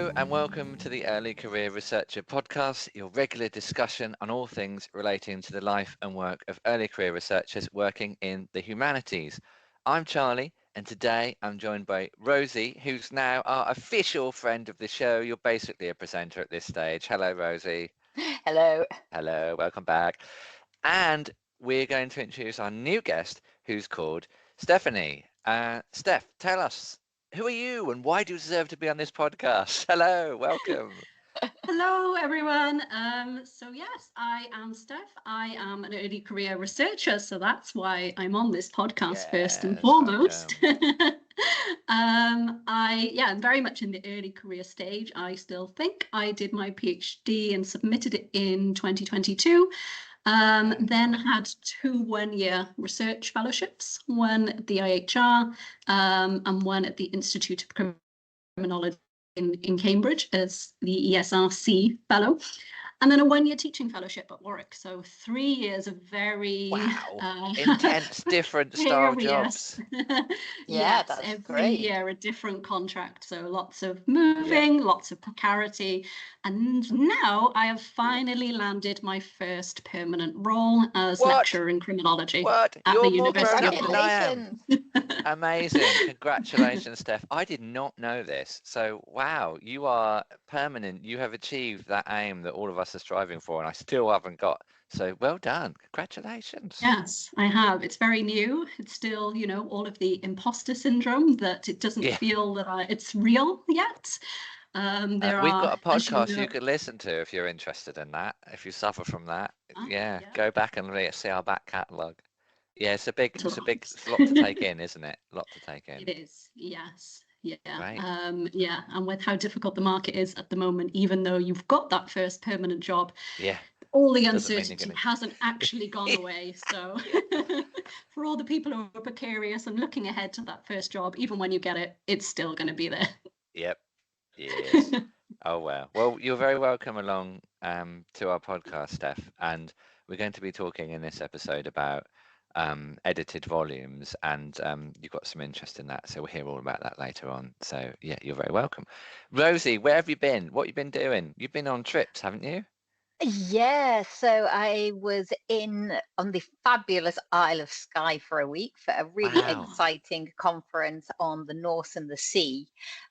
And welcome to the Early Career Researcher podcast, your regular discussion on all things relating to the life and work of early career researchers working in the humanities. I'm Charlie, and today I'm joined by Rosie, who's now our official friend of the show. You're basically a presenter at this stage. Hello, Rosie. Hello. Hello, welcome back. And we're going to introduce our new guest, who's called Stephanie. Steph, tell us, who are you and why do you deserve to be on this podcast? Hello, welcome. Hello, everyone. So yes, I am Steph. I am an early career researcher, so that's why I'm on this podcast first and Yes, foremost. I'm very much in the early career stage. I still think I did my PhD and submitted it in 2022. Then had 2 one-year research fellowships, one at the IHR and one at the Institute of Criminology in Cambridge as the ESRC fellow, and then a 1-year teaching fellowship at Warwick. So 3 years of very intense, different style jobs. Yes, that's every great. year a different contract. So lots of moving, lots of precarity. And now I have finally landed my first permanent role as lecturer in criminology What? at You're the more University of grown up than I am. Congratulations. Amazing. Congratulations, Steph. I did not know this. So, wow, you are permanent. You have achieved that aim that all of us are striving for, and I still haven't got. So, well done. Congratulations. Yes, I have. It's very new. It's still, all of the imposter syndrome that it doesn't feel that it's real yet. We've got a podcast you could listen to if you're interested in that. If you suffer from that, go back and see our back catalogue. Yeah, it's a lot to take in, isn't it? A lot to take in. It is, yes. Yeah. Right. And with how difficult the market is at the moment, even though you've got that first permanent job, yeah, all the uncertainty hasn't actually gone away. So for all the people who are precarious and looking ahead to that first job, even when you get it, it's still going to be there. Yep. Yes. Oh, wow. Well, you're very welcome along to our podcast, Steph. And we're going to be talking in this episode about edited volumes, and you've got some interest in that. So we'll hear all about that later on. So, yeah, you're very welcome. Rosie, where have you been? What have you been doing? You've been on trips, haven't you? Yeah, so I was on the fabulous Isle of Skye for a week for a really exciting conference on the North and the Sea.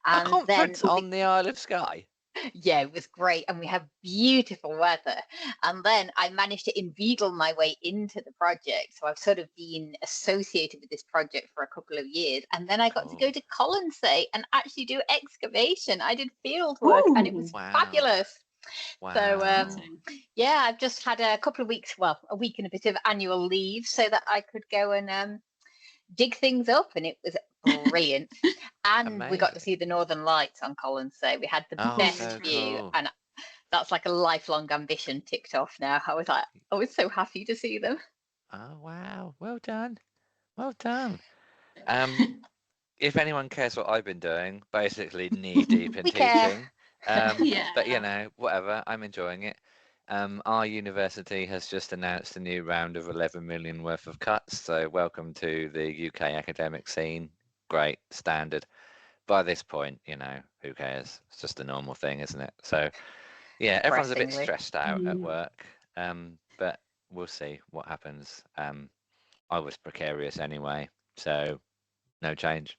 And a conference on the Isle of Skye? Yeah, it was great, and we have beautiful weather. And then I managed to inveigle my way into the project. So I've sort of been associated with this project for a couple of years. And then I got to go to Colonsay and actually do excavation. I did field work and it was fabulous. Wow. So I've just had a couple of weeks, a week and a bit of annual leave so that I could go and dig things up, and it was brilliant. And we got to see the Northern Lights on Colonsay. We had the best view, and that's like a lifelong ambition ticked off now. I was so happy to see them. Oh wow, well done. If anyone cares what I've been doing, basically knee deep in teaching. But whatever, I'm enjoying it. Our university has just announced a new round of 11 million worth of cuts. So welcome to the UK academic scene. Great, standard. By this point, who cares? It's just a normal thing, isn't it? So yeah, everyone's a bit stressed out at work. But we'll see what happens. I was precarious anyway, so no change.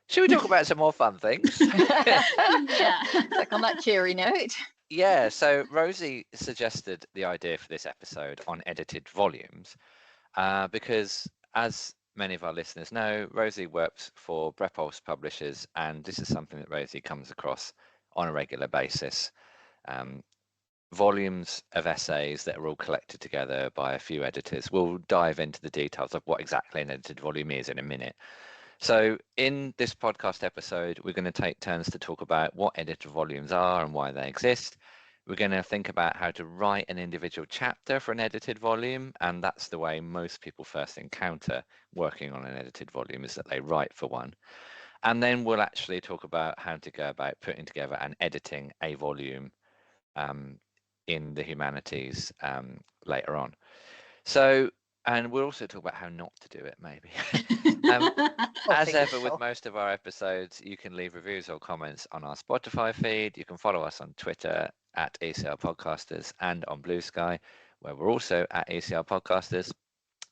Should we talk about some more fun things? Like on that cheery note. Yeah, so Rosie suggested the idea for this episode on edited volumes because, as many of our listeners know, Rosie works for Brepulse Publishers, and this is something that Rosie comes across on a regular basis. Volumes of essays that are all collected together by a few editors. We'll dive into the details of what exactly an edited volume is in a minute. So in this podcast episode, we're going to take turns to talk about what edited volumes are and why they exist. We're going to think about how to write an individual chapter for an edited volume, and that's the way most people first encounter working on an edited volume, is that they write for one. And then we'll actually talk about how to go about putting together and editing a volume in the humanities later on. So, and we'll also talk about how not to do it, maybe. As ever with most of our episodes, you can leave reviews or comments on our Spotify feed. You can follow us on Twitter at ECR Podcasters and on Blue Sky, where we're also at ECR Podcasters.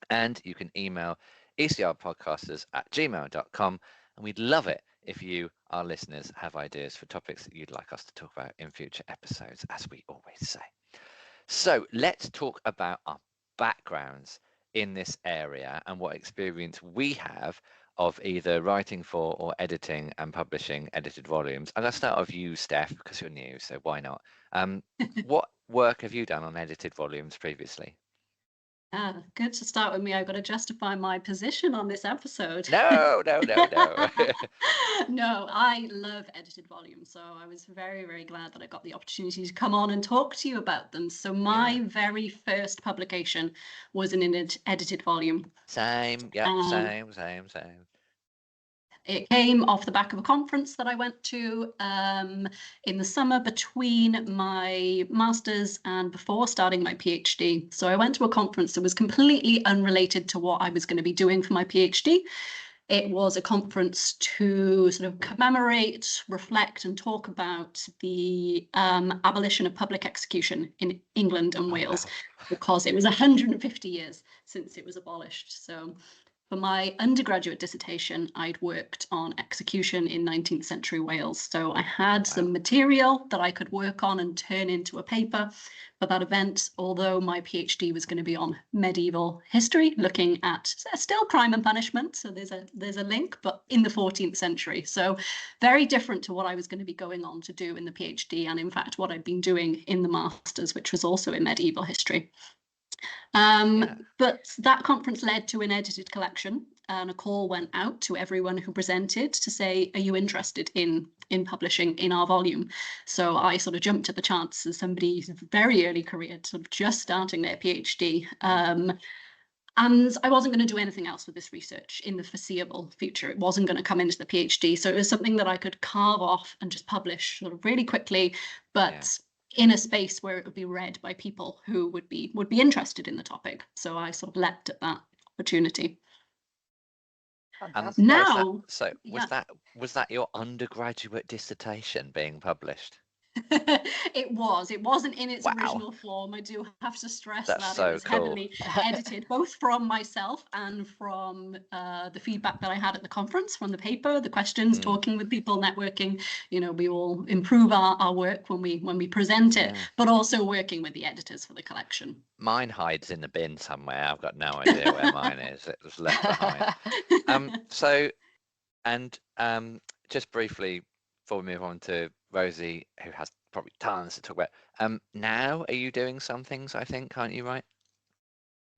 And you can email ecrpodcasters@gmail.com. And we'd love it if you, our listeners, have ideas for topics that you'd like us to talk about in future episodes, as we always say. So let's talk about our backgrounds in this area and what experience we have of either writing for or editing and publishing edited volumes. I'm going to start with you, Steph, because you're new, so why not? What work have you done on edited volumes previously? Good to start with me. I've got to justify my position on this episode. No. No, I love edited volumes. So I was very, very glad that I got the opportunity to come on and talk to you about them. So my very first publication was an edited volume. Same. It came off the back of a conference that I went to in the summer between my master's and before starting my PhD. So I went to a conference that was completely unrelated to what I was going to be doing for my PhD. It was a conference to sort of commemorate, reflect, and talk about the abolition of public execution in England and Wales, because it was 150 years since it was abolished. So for my undergraduate dissertation, I'd worked on execution in 19th century Wales. So I had some material that I could work on and turn into a paper for that event, although my PhD was going to be on medieval history, looking at still crime and punishment. So there's a link, but in the 14th century. So very different to what I was going to be going on to do in the PhD, and in fact, what I'd been doing in the master's, which was also in medieval history. But that conference led to an edited collection, and a call went out to everyone who presented to say, are you interested in publishing in our volume? So I sort of jumped at the chance as somebody's very early career, sort of just starting their PhD. And I wasn't going to do anything else with this research in the foreseeable future. It wasn't going to come into the PhD. So it was something that I could carve off and just publish sort of really quickly, but in a space where it would be read by people who would be interested in the topic. So I sort of leapt at that opportunity. Now, was that your undergraduate dissertation being published? It wasn't in its original form. I do have to stress that it was heavily edited, both from myself and from the feedback that I had at the conference, from the paper, the questions, talking with people, networking. We all improve our work when we present it, but also working with the editors for the collection. Mine hides in the bin somewhere. I've got no idea where mine is. It was left behind. Just briefly before we move on to Rosie, who has probably tons to talk about. Now, are you doing some things, I think, aren't you, right?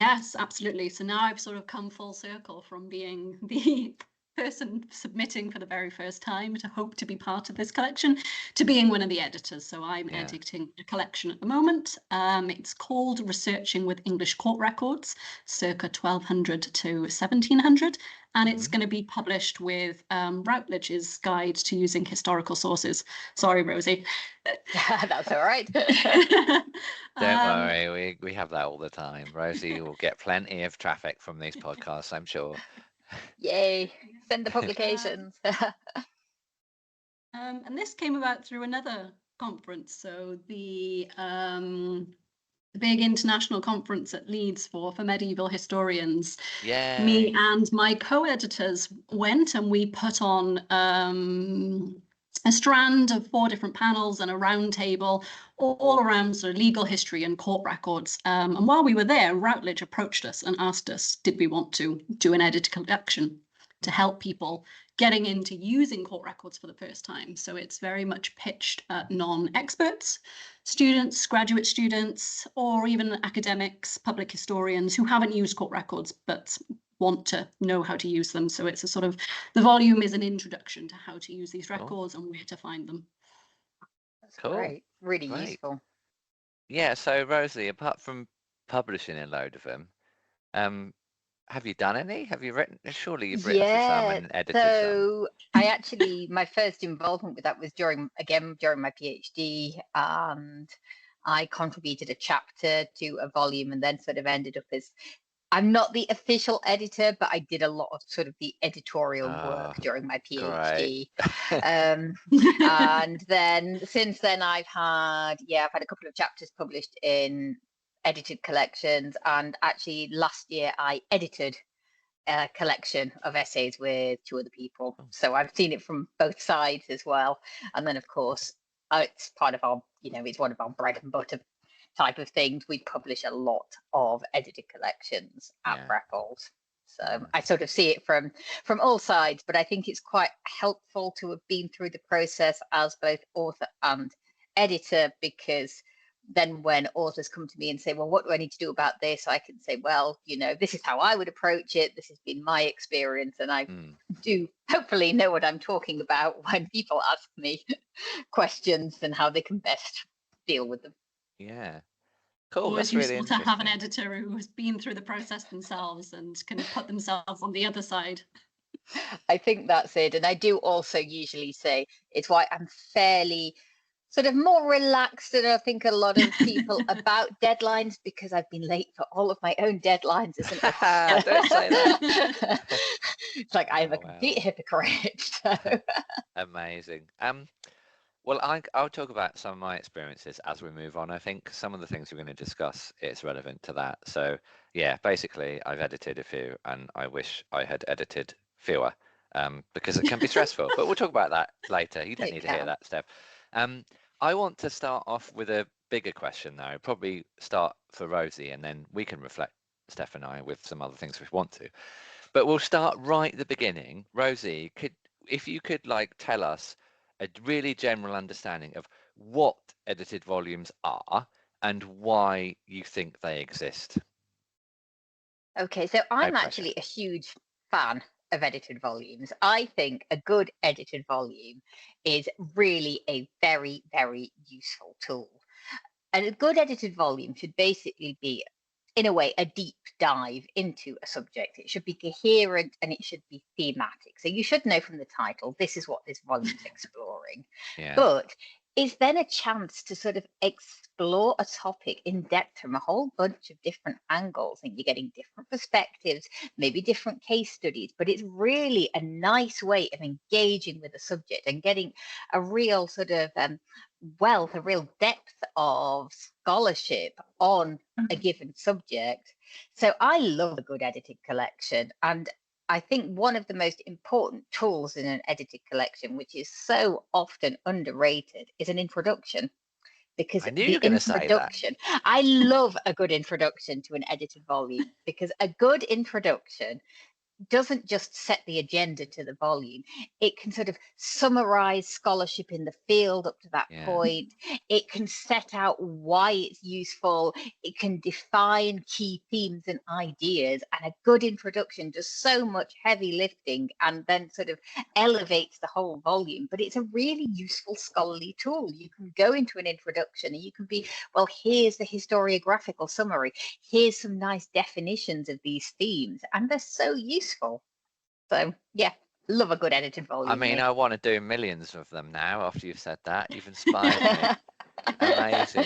Yes, absolutely. So now I've sort of come full circle from being the person submitting for the very first time to hope to be part of this collection to being one of the editors. So I'm editing a collection at the moment. It's called Researching with English Court Records, circa 1200 to 1700. And it's going to be published with Routledge's Guide to Using Historical Sources. Sorry, Rosie. That's all right. Don't worry, we have that all the time. Rosie will get plenty of traffic from these podcasts, I'm sure. Yay, send the publications. And this came about through another conference. So the big international conference at Leeds for medieval historians. Yeah. Me and my co-editors went, and we put on a strand of 4 different panels and a round table all around sort of legal history and court records. And while we were there, Routledge approached us and asked us, did we want to do an edited collection to help people getting into using court records for the first time. So it's very much pitched at non-experts, students, graduate students, or even academics, public historians who haven't used court records but want to know how to use them. So it's a sort of, the volume is an introduction to how to use these records and where to find them. That's great. Really useful. Yeah, so Rosie, apart from publishing a load of them, have you done any? Have you written? Surely you've written for some and edited some. So I actually, my first involvement with that was during my PhD, and I contributed a chapter to a volume, and then sort of ended up as I'm not the official editor, but I did a lot of sort of the editorial work during my PhD. And then since then I've had a couple of chapters published in edited collections, and actually last year I edited a collection of essays with 2 other people. So I've seen it from both sides as well. And then of course it's part of our, it's one of our bread and butter type of things. We publish a lot of edited collections at Freckles. So I sort of see it from all sides, but I think it's quite helpful to have been through the process as both author and editor, because then when authors come to me and say, well, what do I need to do about this? I can say, well, this is how I would approach it. This has been my experience. And I do hopefully know what I'm talking about when people ask me questions and how they can best deal with them. Yeah. Cool. Always That's useful really to have an editor who has been through the process themselves and can put themselves on the other side. I think that's it. And I do also usually say it's why I'm fairly sort of more relaxed than I think a lot of people about deadlines, because I've been late for all of my own deadlines as an editor. Don't say that. It's like I'm a complete hypocrite. So. Amazing. Well, I'll talk about some of my experiences as we move on. I think some of the things we're going to discuss, it's relevant to that. So yeah, basically I've edited a few, and I wish I had edited fewer, because it can be stressful, but we'll talk about that later. You don't need to hear that, Steph. I want to start off with a bigger question though, probably start for Rosie, and then we can reflect, Steph and I, with some other things we want to. But we'll start right at the beginning. Rosie, if you could tell us a really general understanding of what edited volumes are and why you think they exist. Okay, so I'm actually a huge fan of edited volumes. I think a good edited volume is really a very, very useful tool. And a good edited volume should basically be, in a way, a deep dive into a subject. It should be coherent and it should be thematic. So you should know from the title, this is what this volume is exploring. But it's then a chance to sort of explore a topic in depth from a whole bunch of different angles, and you're getting different perspectives, maybe different case studies, but it's really a nice way of engaging with the subject and getting a real sort of wealth, a real depth of scholarship on a given subject. So I love a good edited collection, and I think one of the most important tools in an edited collection, which is so often underrated, is an introduction. Because I knew you were going to say that. I love a good introduction to an edited volume, because a good introduction doesn't just set the agenda to the volume. It can sort of summarize scholarship in the field up to that point. It can set out why it's useful. It can define key themes and ideas. And a good introduction does so much heavy lifting and then sort of elevates the whole volume. But it's a really useful scholarly tool. You can go into an introduction and you can be, well, here's the historiographical summary. Here's some nice definitions of these themes. And they're so useful. So yeah, love a good edited volume. I mean, I want to do millions of them now after you've said that. You've inspired me. Amazing.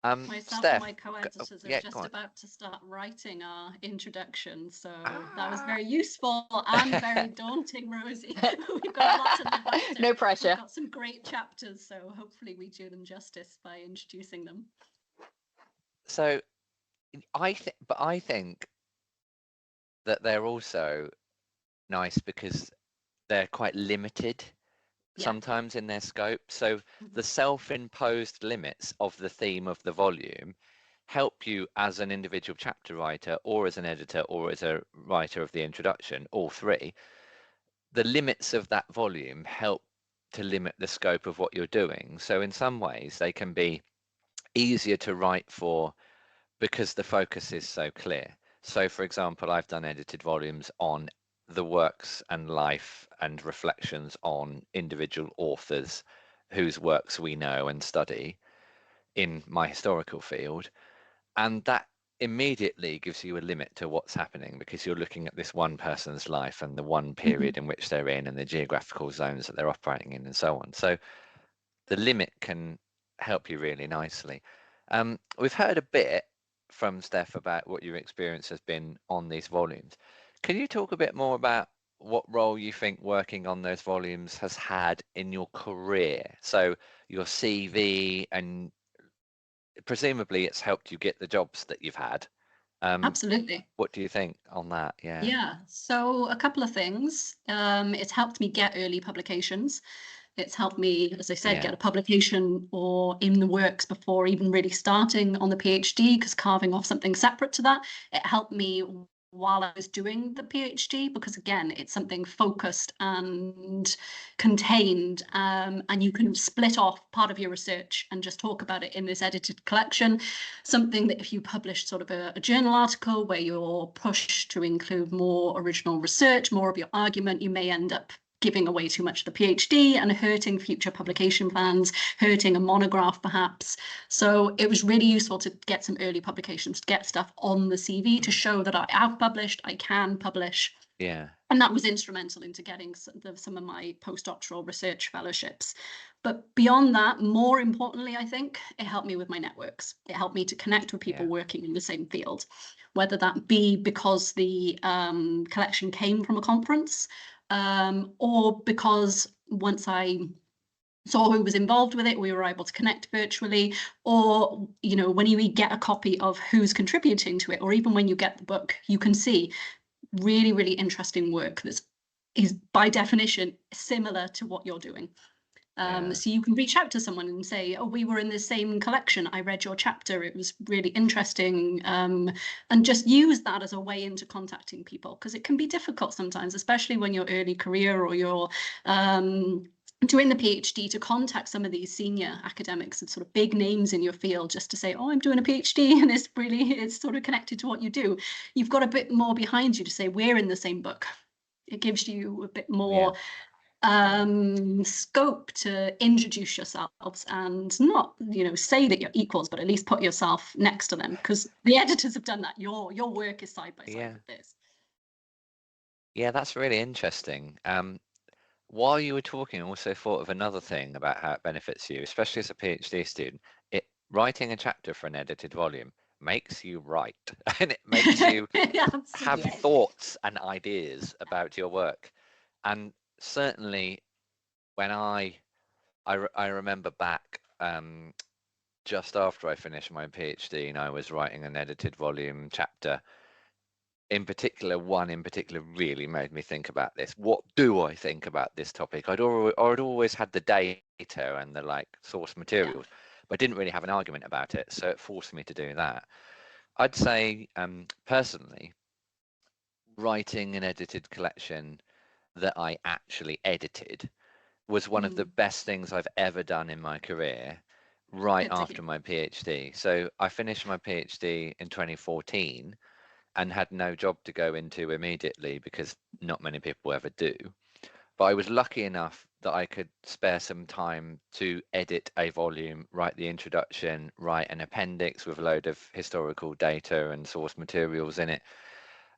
Myself Steph, and my co-editors are just about to start writing our introduction, so that was very useful and very daunting, Rosie. We've got a lot to live up to. No pressure. We've got some great chapters, so hopefully we do them justice by introducing them. So I think that they're also nice because they're quite limited sometimes in their scope. So the self-imposed limits of the theme of the volume help you as an individual chapter writer, or as an editor, or as a writer of the introduction, all three. The limits of that volume help to limit the scope of what you're doing. So in some ways they can be easier to write for because the focus is so clear. So for example, I've done edited volumes on the works and life and reflections on individual authors whose works we know and study in my historical field. And that immediately gives you a limit to what's happening, because you're looking at this one person's life and the one period in which they're in and the geographical zones that they're operating in and so on. So the limit can help you really nicely. We've heard a bit from Steph about what your experience has been on these volumes. Can you talk a bit more about what role you think working on those volumes has had in your career? So your CV, and presumably it's helped you get the jobs that you've had. Absolutely. What do you think on that? Yeah. Yeah. So a couple of things. It's helped me get early publications. It's helped me, as I said, get a publication or in the works before even really starting on the PhD, because carving off something separate to that, it helped me while I was doing the PhD, because again, it's something focused and contained, and you can split off part of your research and just talk about it in this edited collection. Something that if you publish sort of a journal article where you're pushed to include more original research, more of your argument, you may end up giving away too much of the PhD and hurting future publication plans, hurting a monograph perhaps. So it was really useful to get some early publications, to get stuff on the CV to show that I have published, I can publish. Yeah. And that was instrumental into getting some of my postdoctoral research fellowships. But beyond that, more importantly, I think, it helped me with my networks. It helped me to connect with people working in the same field, whether that be because the collection came from a conference, or because once I saw who was involved with it, we were able to connect virtually, or, you know, when you get a copy of who's contributing to it, or even when you get the book, you can see really, really interesting work that is by definition similar to what you're doing. So you can reach out to someone and say, oh, we were in the same collection, I read your chapter, it was really interesting, and just use that as a way into contacting people, because it can be difficult sometimes, especially when you're early career or you're doing the PhD, to contact some of these senior academics and sort of big names in your field just to say, oh, I'm doing a PhD and it's sort of connected to what you do. You've got a bit more behind you to say, we're in the same book. It gives you a bit more scope to introduce yourselves and not, you know, say that you're equals, but at least put yourself next to them, because the editors have done that. Your work is side by side with this. Yeah, that's really interesting. While you were talking, I also thought of another thing about how it benefits you, especially as a PhD student. Writing a chapter for an edited volume makes you write, and it makes you have thoughts and ideas about your work. And certainly, when I remember back just after I finished my PhD, and I was writing an edited volume chapter. One in particular really made me think about this. What do I think about this topic? I'd always had the data and the source materials, but I didn't really have an argument about it. So it forced me to do that. I'd say personally, writing an edited collection that I actually edited was one of the best things I've ever done in my career, right after my PhD. So I finished my PhD in 2014. And had no job to go into immediately, because not many people ever do. But I was lucky enough that I could spare some time to edit a volume, write the introduction, write an appendix with a load of historical data and source materials in it.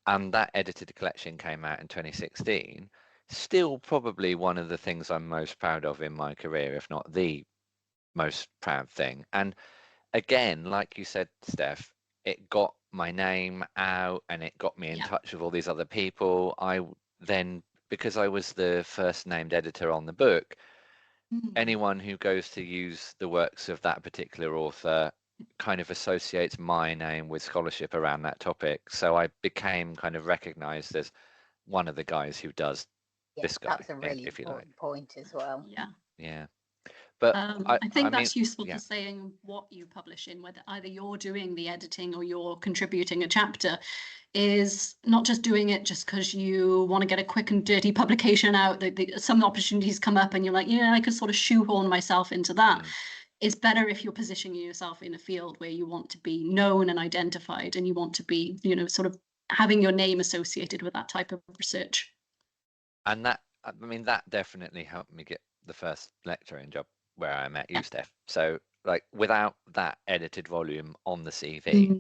And that edited collection came out in 2016. Still probably one of the things I'm most proud of in my career, if not the most proud thing. And again, like you said, Steph, it got my name out and it got me in touch with all these other people. I then, because I was the first named editor on the book, anyone who goes to use the works of that particular author kind of associates my name with scholarship around that topic. So I became kind of recognized as one of the guys who does this guy. That's a really important point as well. Yeah. But I think that's useful for saying what you publish in, whether either you're doing the editing or you're contributing a chapter, is not just doing it just because you want to get a quick and dirty publication out. Some opportunities come up and you're like, I could sort of shoehorn myself into that. It's better if you're positioning yourself in a field where you want to be known and identified, and you want to be, sort of having your name associated with that type of research. And that definitely helped me get the first lecturing job where I met you, Steph. So without that edited volume on the CV,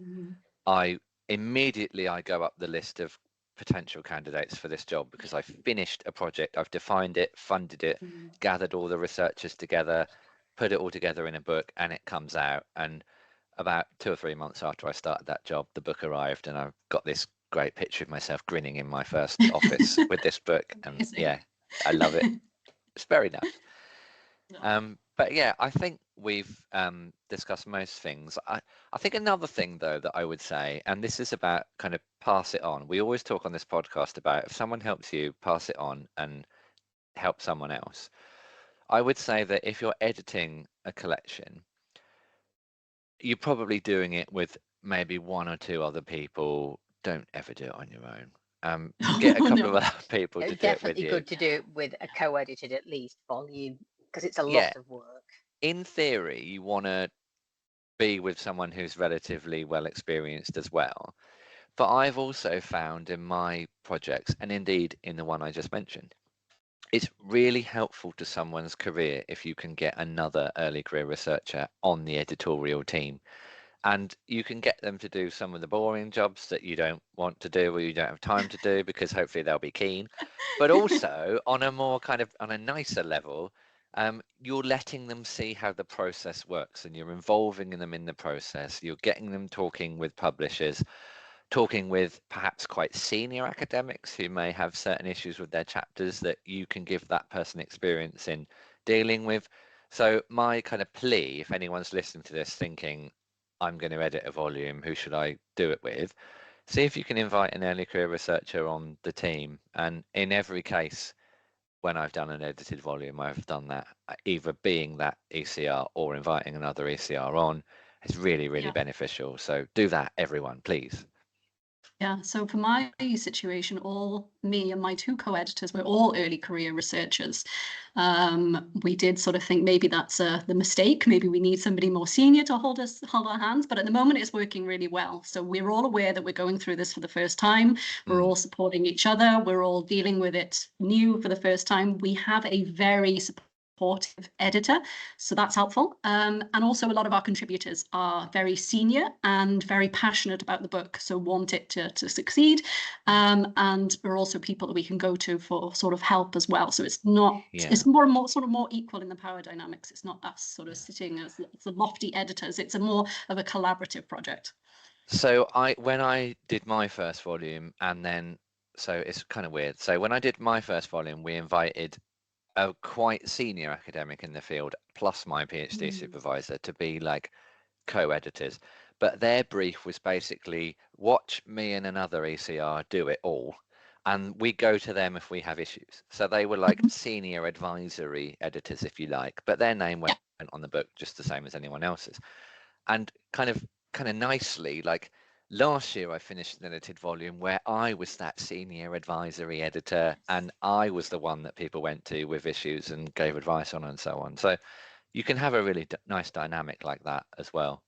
I immediately go up the list of potential candidates for this job, because I finished a project, I've defined it, funded it, gathered all the researchers together, put it all together in a book, and it comes out. And about 2 or 3 months after I started that job, the book arrived, and I've got this great picture of myself grinning in my first office with this book. And yeah, I love it. It's very nice. But yeah, I think we've discussed most things. I think another thing, though, that I would say, and this is about kind of pass it on. We always talk on this podcast about if someone helps you, pass it on and help someone else. I would say that if you're editing a collection, you're probably doing it with maybe 1 or 2 other people. Don't ever do it on your own. Get a couple of other people to do it with you. Definitely good to do it with a co-edited at least volume, because it's a lot of work. In theory, you want to be with someone who's relatively well experienced as well. But I've also found in my projects, and indeed in the one I just mentioned, it's really helpful to someone's career if you can get another early career researcher on the editorial team. And you can get them to do some of the boring jobs that you don't want to do or you don't have time to do, because hopefully they'll be keen. But also on a more kind of on a nicer level, you're letting them see how the process works and you're involving them in the process. You're getting them talking with publishers, talking with perhaps quite senior academics who may have certain issues with their chapters that you can give that person experience in dealing with. So my kind of plea, if anyone's listening to this thinking, I'm going to edit a volume, who should I do it with? See if you can invite an early career researcher on the team. And in every case, when I've done an edited volume, I've done that, either being that ECR or inviting another ECR on. It's really, really beneficial. So do that, everyone, please. Yeah, so for my situation, all me and my 2 co-editors were all early career researchers. We did sort of think maybe that's the mistake. Maybe we need somebody more senior to hold our hands. But at the moment, it's working really well. So we're all aware that we're going through this for the first time. We're all supporting each other. We're all dealing with it new for the first time. We have a very supportive editor, so that's helpful. And also a lot of our contributors are very senior and very passionate about the book, so want it to succeed. And are also people that we can go to for sort of help as well. So it's not, it's more and more sort of more equal in the power dynamics. It's not us sort of sitting as the lofty editors. It's a more of a collaborative project. So when I did my first volume, and then, so it's kind of weird. So when I did my first volume, we invited a quite senior academic in the field, plus my PhD supervisor, to be like co-editors. But their brief was basically watch me and another ECR do it all, and we go to them if we have issues. So they were like senior advisory editors, if you like, but their name went on the book just the same as anyone else's. And kind of nicely, like last year I finished an edited volume where I was that senior advisory editor and I was the one that people went to with issues and gave advice on and so on. So you can have a really nice dynamic like that as well.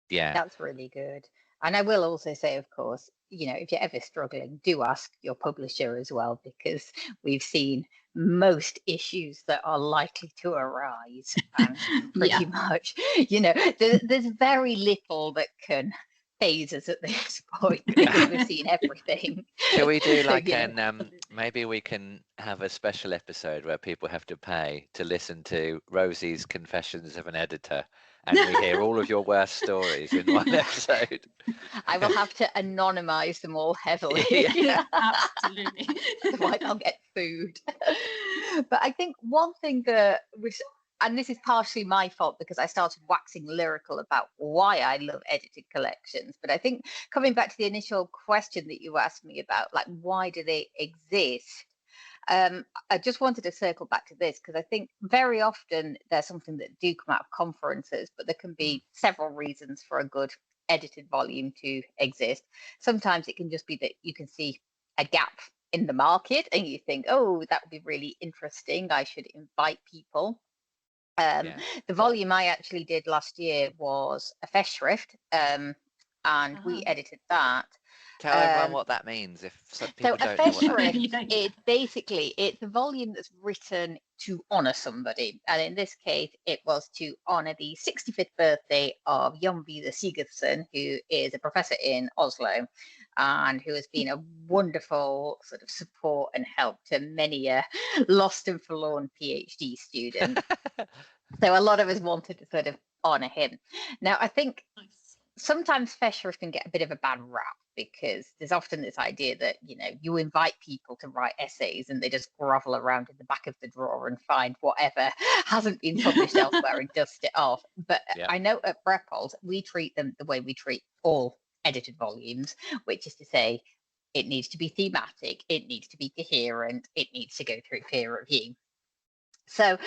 Yeah, that's really good. And I will also say, of course, if you're ever struggling, do ask your publisher as well, because we've seen most issues that are likely to arise. Pretty much, there's very little that can phase us at this point, because we've seen everything. Shall we do like maybe we can have a special episode where people have to pay to listen to Rosie's Confessions of an Editor, and we hear all of your worst stories in one episode. I will have to anonymize them all heavily. Absolutely. Otherwise I'll get food. But I think one thing that was, and this is partially my fault because I started waxing lyrical about why I love edited collections. But I think coming back to the initial question that you asked me about, like, why do they exist? I just wanted to circle back to this because I think very often there's something that do come out of conferences, but there can be several reasons for a good edited volume to exist. Sometimes it can just be that you can see a gap in the market and you think, oh, that would be really interesting. I should invite people. The volume I actually did last year was a Festschrift, and we edited that. Tell everyone what that means. If some people don't know what that means. It's a volume that's written to honour somebody, and in this case, it was to honour the 65th birthday of Jan Vidar Sigurdsson, who is a professor in Oslo, and who has been a wonderful sort of support and help to many a lost and forlorn PhD student. So a lot of us wanted to sort of honour him. Now, I think sometimes Fesherif can get a bit of a bad rap because there's often this idea that, you know, you invite people to write essays and they just grovel around in the back of the drawer and find whatever hasn't been published elsewhere and dust it off. But I know at Brepols, we treat them the way we treat all edited volumes, which is to say, it needs to be thematic, it needs to be coherent, it needs to go through peer review. So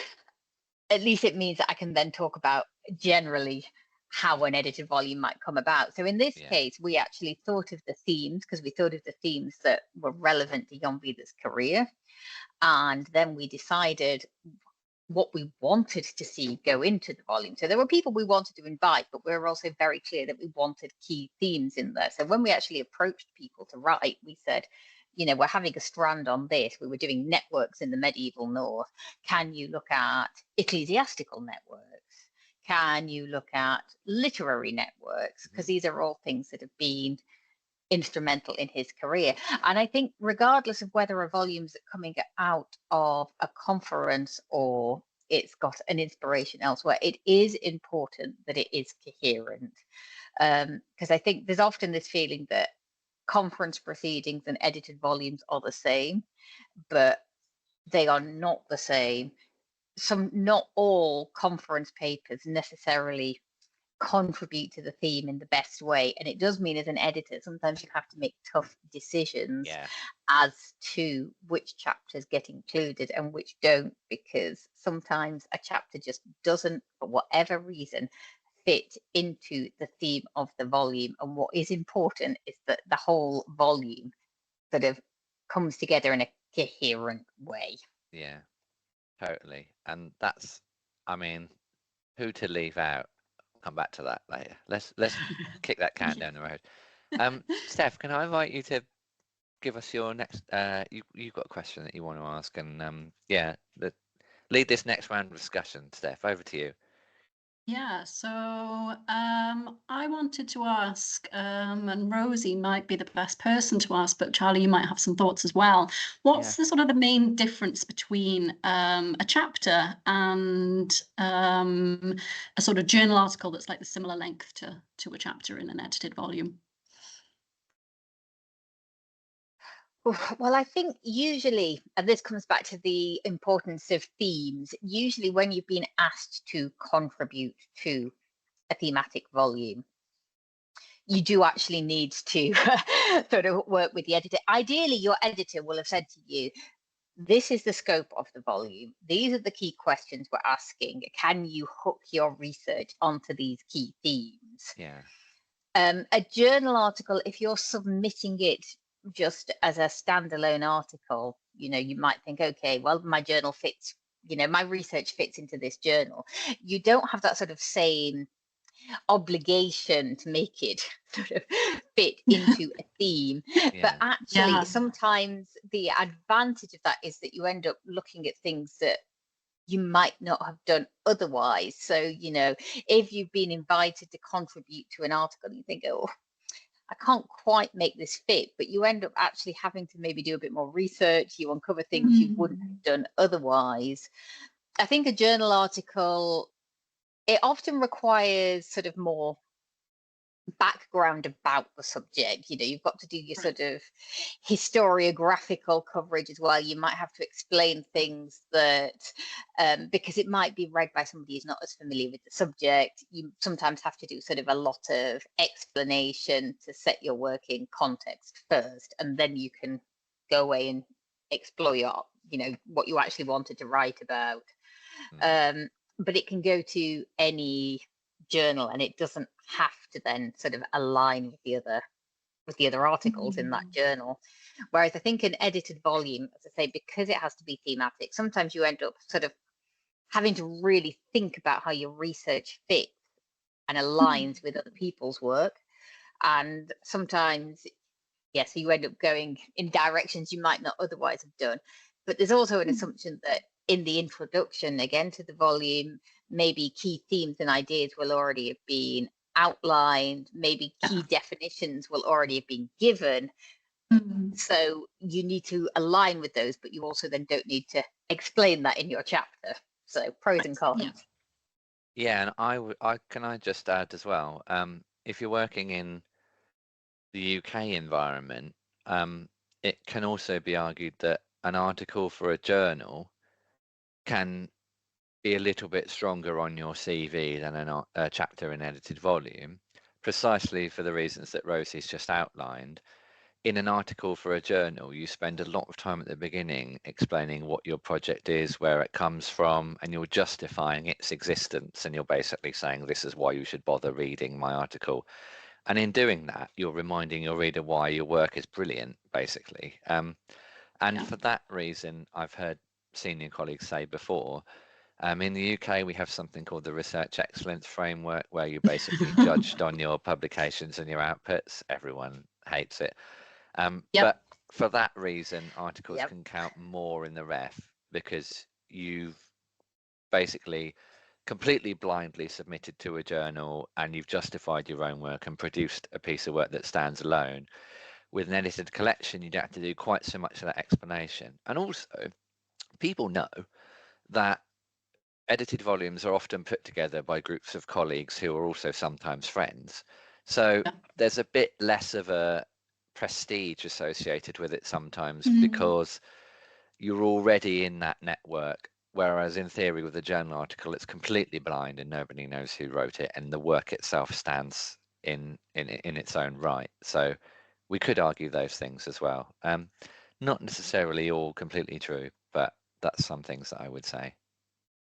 at least it means that I can then talk about generally how an edited volume might come about. So in this case, we actually thought of the themes, because we thought of the themes that were relevant to Jan Vida's career. And then we decided what we wanted to see go into the volume. So there were people we wanted to invite, but we were also very clear that we wanted key themes in there. So when we actually approached people to write, we said, you know, we're having a strand on this. We were doing networks in the medieval North. Can you look at ecclesiastical networks? Can you look at literary networks? Because these are all things that have been instrumental in his career. And I think regardless of whether a volume's coming out of a conference or it's got an inspiration elsewhere, it is important that it is coherent. Because I think there's often this feeling that conference proceedings and edited volumes are the same, but they are not the same. Not all conference papers necessarily contribute to the theme in the best way, and it does mean as an editor sometimes you have to make tough decisions as to which chapters get included and which don't, because sometimes a chapter just doesn't, for whatever reason, fit into the theme of the volume. And what is important is that the whole volume sort of comes together in a coherent way. Yeah, totally. And that's, I mean, who to leave out? Come back to that later. Let's kick that can down the road. Steph, can I invite you to give us your next? You've got a question that you want to ask, and lead this next round of discussion. Steph, over to you. Yeah, so I wanted to ask, and Rosie might be the best person to ask, but Charlie, you might have some thoughts as well. What's the sort of the main difference between a chapter and a sort of journal article that's like the similar length to a chapter in an edited volume? Well, I think usually, and this comes back to the importance of themes, usually when you've been asked to contribute to a thematic volume, you do actually need to sort of work with the editor. Ideally, your editor will have said to you, this is the scope of the volume. These are the key questions we're asking. Can you hook your research onto these key themes? Yeah. A journal article, if you're submitting it just as a standalone article, you know, you might think, okay, well, my journal fits, you know, my research fits into this journal. You don't have that sort of same obligation to make it sort of fit into a theme. But actually, sometimes the advantage of that is that you end up looking at things that you might not have done otherwise. So, you know, if you've been invited to contribute to an article and you think, oh, I can't quite make this fit, but you end up actually having to maybe do a bit more research. You uncover things you wouldn't have done otherwise. I think a journal article, it often requires sort of more background about the subject. You know, you've got to do your sort of historiographical coverage as well. You might have to explain things that because it might be read by somebody who's not as familiar with the subject. You sometimes have to do sort of a lot of explanation to set your work in context first, and then you can go away and explore your, you know, what you actually wanted to write about. But it can go to any journal, and it doesn't have to then sort of align with the other articles in that journal. Whereas I think an edited volume, as I say, because it has to be thematic, sometimes you end up sort of having to really think about how your research fits and aligns with other people's work. And sometimes, so you end up going in directions you might not otherwise have done. But there's also an assumption that in the introduction, again, to the volume, maybe key themes and ideas will already have been outlined, maybe key definitions will already have been given. So you need to align with those, but you also then don't need to explain that in your chapter. So pros and cons. Yeah, and I just add as well, if you're working in the UK environment, it can also be argued that an article for a journal can be a little bit stronger on your CV than a chapter in edited volume, precisely for the reasons that Rosie's just outlined. In an article for a journal, you spend a lot of time at the beginning explaining what your project is, where it comes from, and you're justifying its existence. And you're basically saying, this is why you should bother reading my article. And in doing that, you're reminding your reader why your work is brilliant, basically. And for that reason, I've heard senior colleagues say before, in the UK, we have something called the Research Excellence Framework, where you're basically judged on your publications and your outputs. Everyone hates it. But for that reason, articles can count more in the ref, because you've basically completely blindly submitted to a journal and you've justified your own work and produced a piece of work that stands alone. With an edited collection, you don't have to do quite so much of that explanation. And also, people know that edited volumes are often put together by groups of colleagues who are also sometimes friends. So there's a bit less of a prestige associated with it sometimes, because you're already in that network. Whereas in theory, with a journal article, it's completely blind and nobody knows who wrote it, and the work itself stands in its own right. So we could argue those things as well. Not necessarily all completely true, but that's some things that I would say.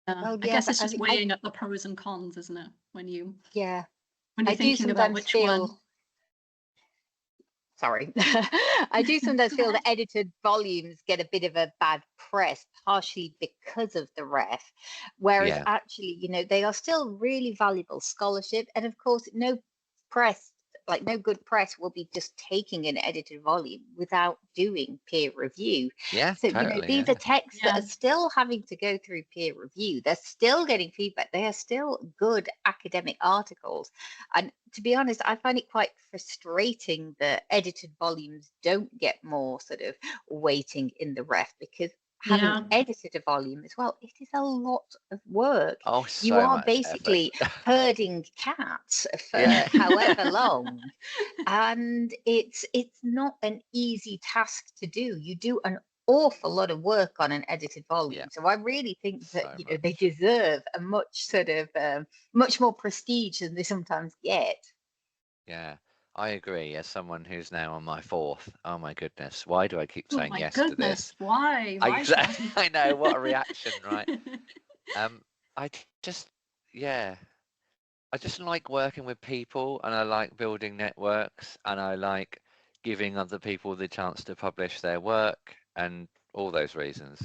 I guess it's just weighing up the pros and cons, isn't it? When you're I thinking about which one. Sorry, I do sometimes feel that edited volumes get a bit of a bad press, partially because of the ref, whereas actually, you know, they are still really valuable scholarship. And of course, no good press will be just taking an edited volume without doing peer review. So, totally, you know, these are texts that are still having to go through peer review. They're still getting feedback. They are still good academic articles. And to be honest, I find it quite frustrating that edited volumes don't get more sort of weighting in the ref, because having edited a volume as well, it is a lot of work. You are basically herding cats for however long, and it's not an easy task to do. You do an awful lot of work on an edited volume, so I really think that you know they deserve a much sort of much more prestige than they sometimes get. Yeah, I agree. As someone who's now on my fourth, oh my goodness, why do I keep saying yes to this? Why? I know, what a reaction, right? I just like working with people, and I like building networks, and I like giving other people the chance to publish their work, and all those reasons.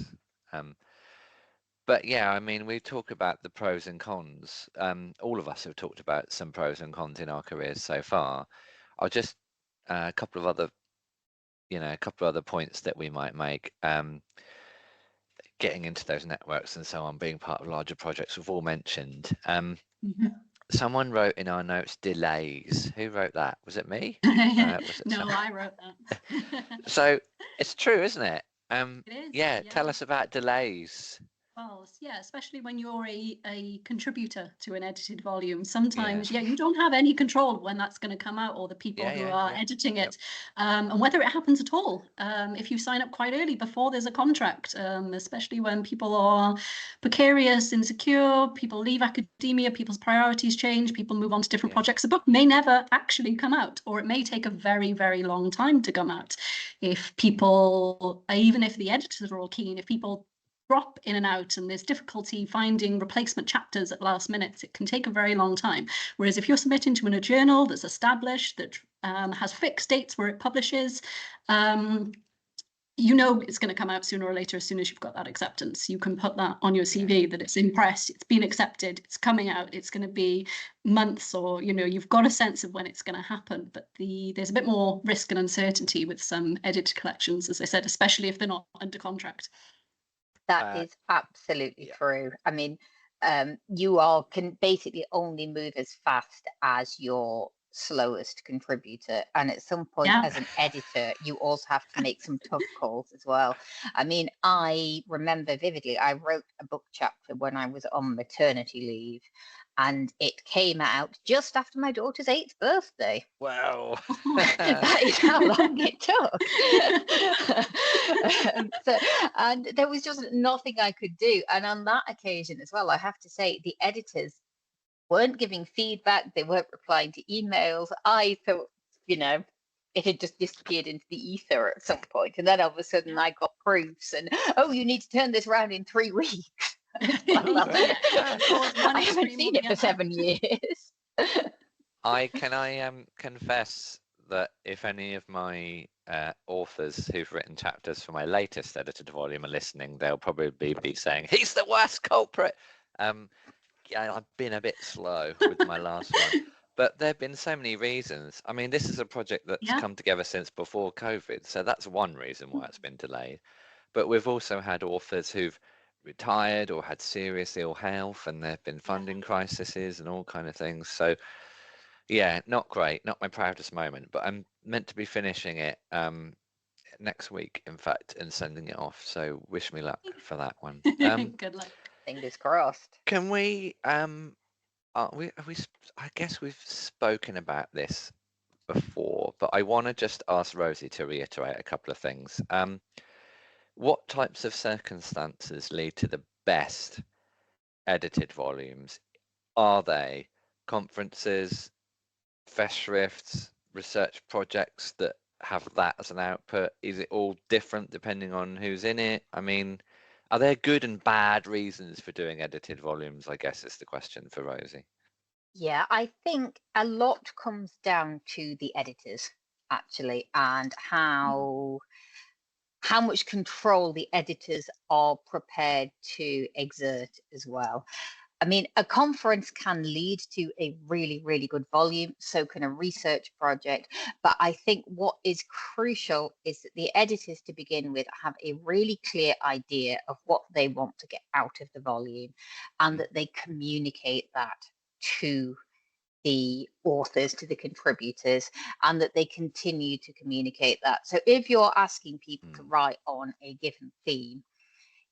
But yeah, I mean, we talk about the pros and cons. All of us have talked about some pros and cons in our careers so far. I'll just a couple of other points that we might make. Getting into those networks and so on, being part of larger projects, we've all mentioned. Someone wrote in our notes delays. Who wrote that? Was it me? No, I wrote that. So it's true, isn't it? It is, tell us about delays. Well, yeah, especially when you're a contributor to an edited volume. Sometimes, you don't have any control when that's going to come out, or the people who are editing it, and whether it happens at all. If you sign up quite early before there's a contract, especially when people are precarious, insecure, people leave academia, people's priorities change, people move on to different projects. The book may never actually come out, or it may take a very, very long time to come out. If people, even if the editors are all keen, if people drop in and out and there's difficulty finding replacement chapters at last minute, it can take a very long time. Whereas if you're submitting to a journal that's established, that has fixed dates where it publishes, you know it's going to come out sooner or later. As soon as you've got that acceptance, you can put that on your CV that it's in press, it's been accepted, it's coming out, it's going to be months, or you've got a sense of when it's going to happen. But there's a bit more risk and uncertainty with some edited collections, as I said, especially if they're not under contract. That is absolutely true. I mean, you can basically only move as fast as your slowest contributor, and at some point as an editor you also have to make some tough calls as well. I mean, I remember vividly, I wrote a book chapter when I was on maternity leave, and it came out just after my daughter's 8th birthday. Wow. That is how long it took. And there was just nothing I could do. And on that occasion as well, I have to say, the editors weren't giving feedback. They weren't replying to emails. I thought, you know, it had just disappeared into the ether at some point. And then all of a sudden I got proofs and, oh, you need to turn this around in 3 weeks. I haven't seen it for 7 years. I confess that if any of my authors who've written chapters for my latest edited volume are listening, they'll probably be saying, he's the worst culprit. Yeah, I've been a bit slow with my last one, but there have been so many reasons. I mean, this is a project that's come together since before COVID, so that's one reason why it's been delayed. But we've also had authors who've retired or had serious ill health, and there have been funding crises and all kind of things. So yeah, not great, not my proudest moment, but I'm meant to be finishing it next week, in fact, and sending it off. So wish me luck for that one. Good luck. Fingers crossed. Can we I guess we've spoken about this before, but I want to just ask Rosie to reiterate a couple of things. What types of circumstances lead to the best edited volumes? Are they conferences, festschrifts, research projects that have that as an output? Is it all different depending on who's in it? I mean, are there good and bad reasons for doing edited volumes, I guess is the question for Rosie. Yeah, I think a lot comes down to the editors, actually, and how much control the editors are prepared to exert as well. I mean, a conference can lead to a really, really good volume, so can a research project. But I think what is crucial is that the editors, to begin with, have a really clear idea of what they want to get out of the volume, and that they communicate that to the authors, to the contributors, and that they continue to communicate that. So if you're asking people to write on a given theme,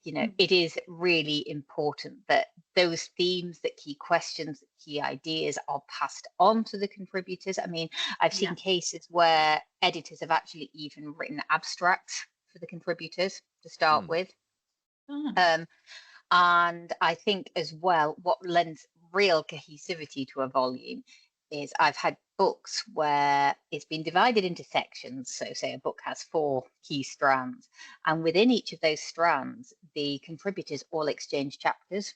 you know, it is really important that those themes, that key questions, that key ideas are passed on to the contributors. I mean, I've seen cases where editors have actually even written abstracts for the contributors to start with. And I think as well, what lends real cohesivity to a volume is I've had books where it's been divided into sections. So say a book has 4 key strands, and within each of those strands, the contributors all exchanged chapters,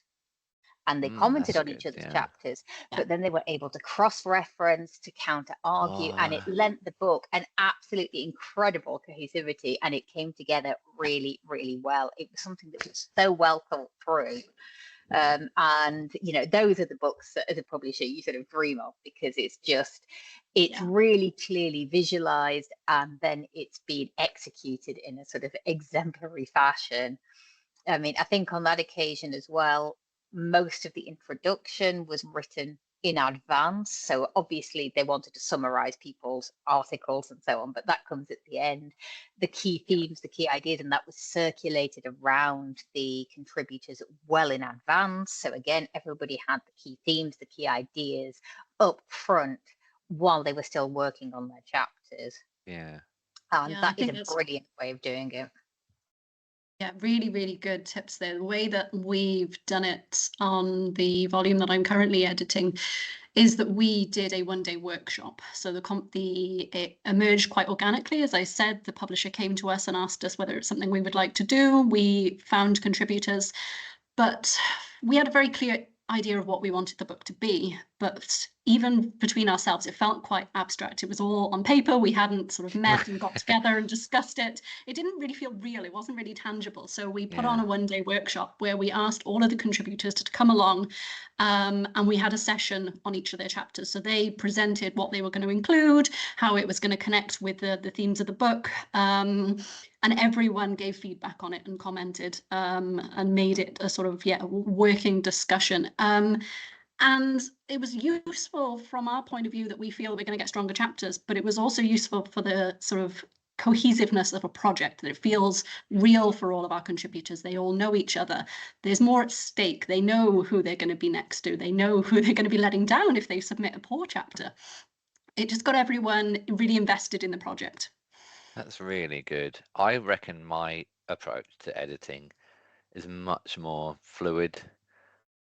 and they commented on each other's chapters, but then they were able to cross-reference, to counter-argue, and it lent the book an absolutely incredible cohesivity, and it came together really, really well. It was something that was so well thought through. And you know, those are the books that as a publisher you sort of dream of, because it's really clearly visualized, and then it's been executed in a sort of exemplary fashion. I mean, I think on that occasion as well, most of the introduction was written in advance, so obviously they wanted to summarize people's articles and so on, but that comes at the end, the key themes, the key ideas, and that was circulated around the contributors well in advance. So again, everybody had the key themes, the key ideas up front while they were still working on their chapters. And that is a brilliant way of doing it. Yeah, really, really good tips there. The way that we've done it on the volume that I'm currently editing is that we did a one-day workshop. So it emerged quite organically. As I said, the publisher came to us and asked us whether it's something we would like to do. We found contributors, but we had a very clear idea of what we wanted the book to be. But even between ourselves, it felt quite abstract. It was all on paper. We hadn't sort of met and got together and discussed it. It didn't really feel real. It wasn't really tangible. So we put on a one-day workshop where we asked all of the contributors to come along, and we had a session on each of their chapters. So they presented what they were going to include, how it was going to connect with the themes of the book, and everyone gave feedback on it and commented, and made it a sort of working discussion. And it was useful from our point of view that we feel we're going to get stronger chapters, but it was also useful for the sort of cohesiveness of a project, that it feels real for all of our contributors. They all know each other. There's more at stake. They know who they're going to be next to. They know who they're going to be letting down if they submit a poor chapter. It just got everyone really invested in the project. That's really good. I reckon my approach to editing is much more fluid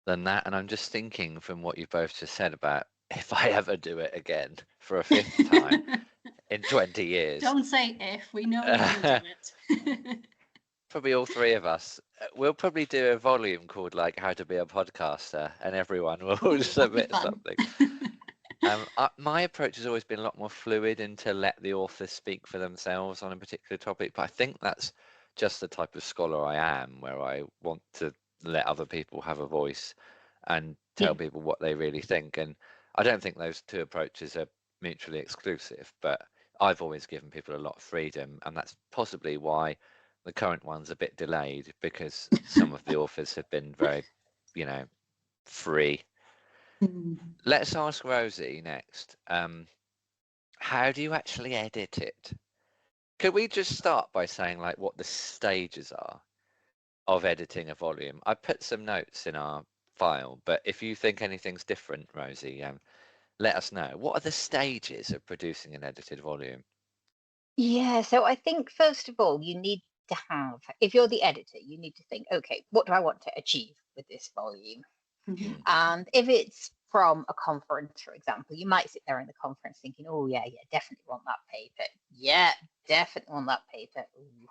than that. And I'm just thinking from what you both just said about if I ever do it again for a fifth time in 20 years. Don't say if, we know you're going to do it. Probably all three of us. We'll probably do a volume called like How to Be a Podcaster, and everyone will submit something. My approach has always been a lot more fluid and to let the authors speak for themselves on a particular topic, but I think that's just the type of scholar I am, where I want to let other people have a voice and tell people what they really think. And I don't think those two approaches are mutually exclusive, but I've always given people a lot of freedom, and that's possibly why the current one's a bit delayed, because some of the authors have been very, free. Let's ask Rosie next. How do you actually edit it? Could we just start by saying like what the stages are of editing a volume? I put some notes in our file, but if you think anything's different, Rosie, let us know. What are the stages of producing an edited volume? Yeah, so I think first of all, you need to have, if you're the editor, you need to think, okay, what do I want to achieve with this volume? And if it's from a conference, for example, you might sit there in the conference thinking, oh yeah, definitely want that paper. Yeah, definitely want that paper. Ooh,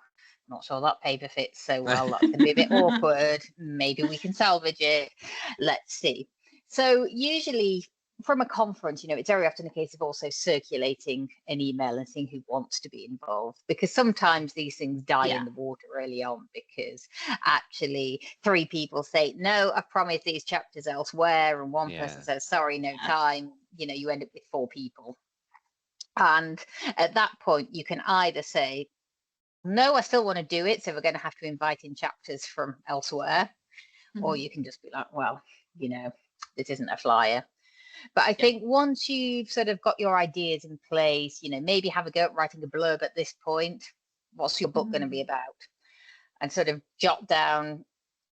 not sure that paper fits so well. That's going to be a bit awkward. Maybe we can salvage it. Let's see. So usually from a conference, it's very often a case of also circulating an email and seeing who wants to be involved, because sometimes these things die in the water early on, because actually 3 people say, no, I promised these chapters elsewhere, and one person says, sorry, no time. You end up with 4 people. And at that point, you can either say, no, I still want to do it, so we're going to have to invite in chapters from elsewhere, or you can just be like, well, this isn't a flyer. But I think once you've sort of got your ideas in place, maybe have a go at writing a blurb at this point. What's your book going to be about? And sort of jot down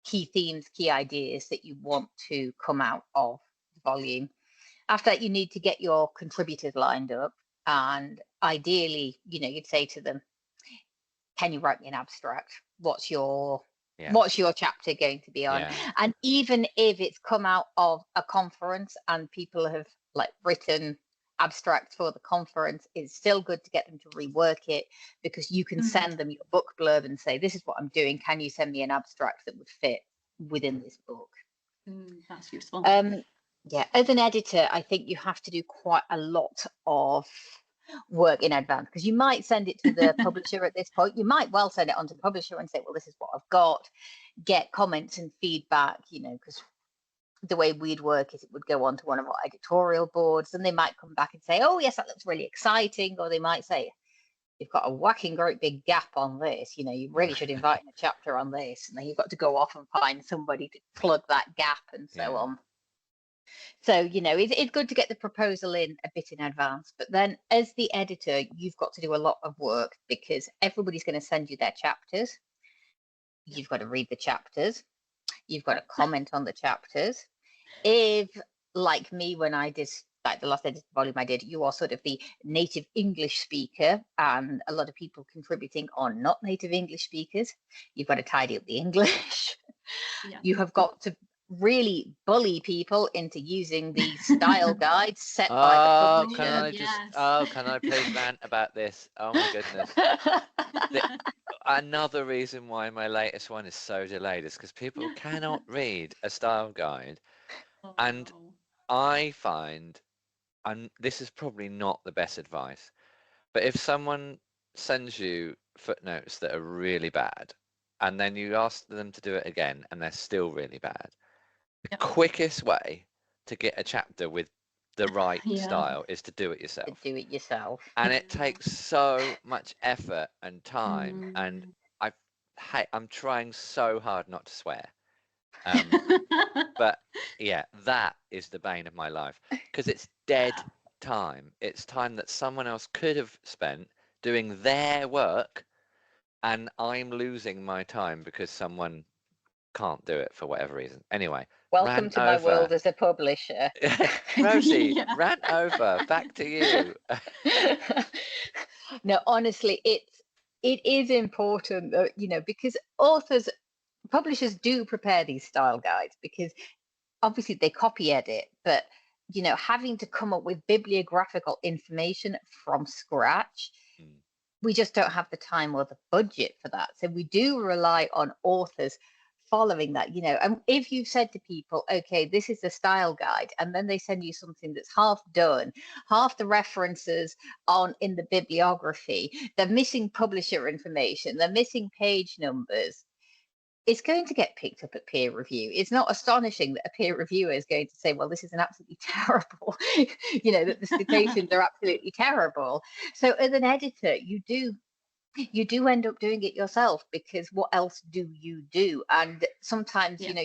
key themes, key ideas that you want to come out of the volume. After that, you need to get your contributors lined up. And ideally, you'd say to them, can you write me an abstract? What's your chapter going to be on? And even if it's come out of a conference and people have written abstracts for the conference, it's still good to get them to rework it, because you can send them your book blurb and say, this is what I'm doing. Can you send me an abstract that would fit within this book? That's useful. As an editor, I think you have to do quite a lot of work in advance, because you might send it to the publisher at this point. You might well send it on to the publisher and say, well, this is what I've got, get comments and feedback, because the way we'd work is it would go on to one of our editorial boards, and they might come back and say, oh yes, that looks really exciting, or they might say, you've got a whacking great big gap on this, you really should invite in a chapter on this, and then you've got to go off and find somebody to plug that gap and so on. So, it's good to get the proposal in a bit in advance. But then as the editor, you've got to do a lot of work, because everybody's going to send you their chapters. You've got to read the chapters. You've got to comment on the chapters. If, like me, when I did the last edited volume I did, you are sort of the native English speaker, and a lot of people contributing are not native English speakers. You've got to tidy up the English. You have got to really bully people into using the style guides set by the publisher. Can I please rant about this? Oh my goodness. Another reason why my latest one is so delayed is because people cannot read a style guide. And I find, and this is probably not the best advice, but if someone sends you footnotes that are really bad, and then you ask them to do it again and they're still really bad, the quickest way to get a chapter with the right style is to do it yourself. And it takes so much effort and time, and I'm trying so hard not to swear. But yeah, that is the bane of my life, because it's dead time. It's time that someone else could have spent doing their work, and I'm losing my time because someone can't do it for whatever reason. Anyway, welcome to my world as a publisher. Rosie, rant over. Back to you. No, honestly, it is important that, you know, because publishers do prepare these style guides, because obviously they copy edit, but, you know, having to come up with bibliographical information from scratch, we just don't have the time or the budget for that. So we do rely on authors following that, you know. And if you've said to people, okay, this is the style guide, and then they send you something that's half done, half the references on in the bibliography, they're missing publisher information, they're missing page numbers, it's going to get picked up at peer review. It's not astonishing that a peer reviewer is going to say, well, this is an absolutely terrible, you know, that the citations are absolutely terrible. So as an editor, you do end up doing it yourself, because what else do you do? And sometimes, you know,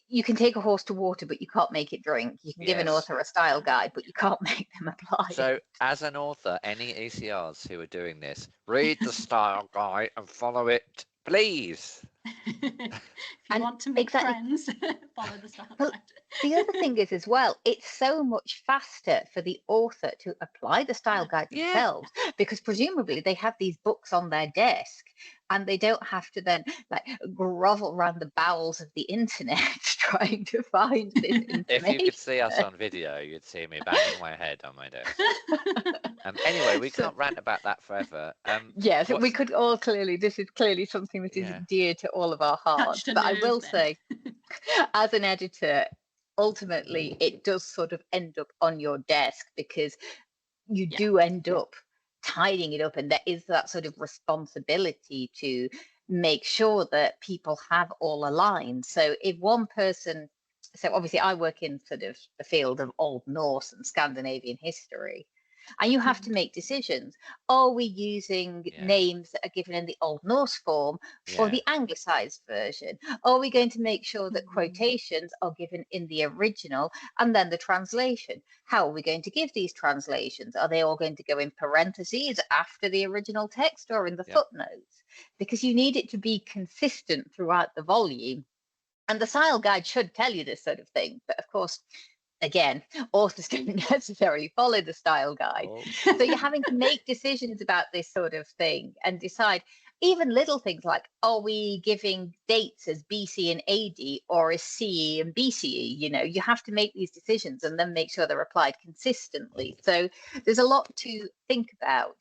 you can take a horse to water, but you can't make it drink. You can give an author a style guide, but you can't make them apply it. As an author, any ECRs who are doing this, read the style guide and follow it, please. If you want to make friends, follow the style guide. The other thing is as well, it's so much faster for the author to apply the style guide themselves, because presumably they have these books on their desk and they don't have to then like grovel around the bowels of the internet trying to find this information. If you could see us on video, you'd see me banging my head on my desk. Anyway, we can't rant about that forever. Yes, we could all this is clearly something that is dear to all of our hearts. But I will say, as an editor, ultimately it does sort of end up on your desk, because you do end up tidying it up, and there is that sort of responsibility to make sure that people have all aligned. So if one person, so obviously I work in sort of the field of Old Norse and Scandinavian history, and you have to make decisions. Are we using names that are given in the Old Norse form or the anglicized version? Are we going to make sure that quotations are given in the original and then the translation? How are we going to give these translations? Are they all going to go in parentheses after the original text or in the footnotes? Because you need it to be consistent throughout the volume. And the style guide should tell you this sort of thing. But of course, again, authors don't necessarily follow the style guide. So you're having to make decisions about this sort of thing and decide even little things like, are we giving dates as BC and AD or as CE and BCE? You know, you have to make these decisions and then make sure they're applied consistently. So there's a lot to think about.